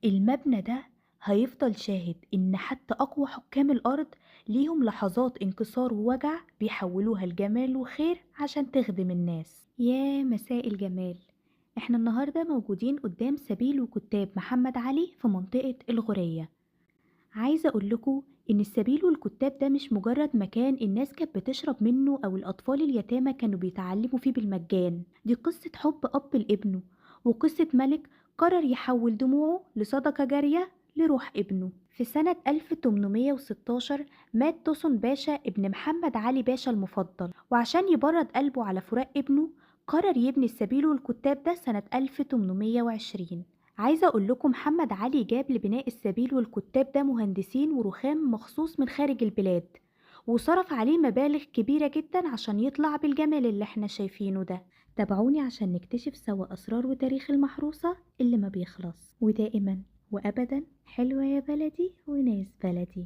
المبنى ده هيفضل شاهد إن حتى أقوى حكام الأرض ليهم لحظات انكسار ووجع بيحولوها لجمال وخير عشان تخدم الناس. يا مساء الجمال، احنا النهاردة موجودين قدام سبيل وكتاب محمد علي في منطقة الغورية. عايزة أقولكوا إن السبيل والكتاب ده مش مجرد مكان الناس كانت بتشرب منه أو الأطفال اليتامى كانوا بيتعلموا فيه بالمجان، دي قصة حب أب لابنه، وقصة ملك قرر يحول دموعه لصدقة جارية لروح ابنه. في سنة 1816 مات توسن باشا ابن محمد علي باشا المفضل، وعشان يبرد قلبه على فراق ابنه قرر يبني السبيل والكتاب ده سنة 1820. عايزة أقول لكم محمد علي جاب لبناء السبيل والكتاب ده مهندسين ورخام مخصوص من خارج البلاد، وصرف عليه مبالغ كبيرة جدا عشان يطلع بالجمال اللي احنا شايفينه ده. تابعوني عشان نكتشف سوا أسرار وتاريخ المحروسة اللي ما بيخلص. ودائما وأبدا حلوة يا بلدي وناس بلدي.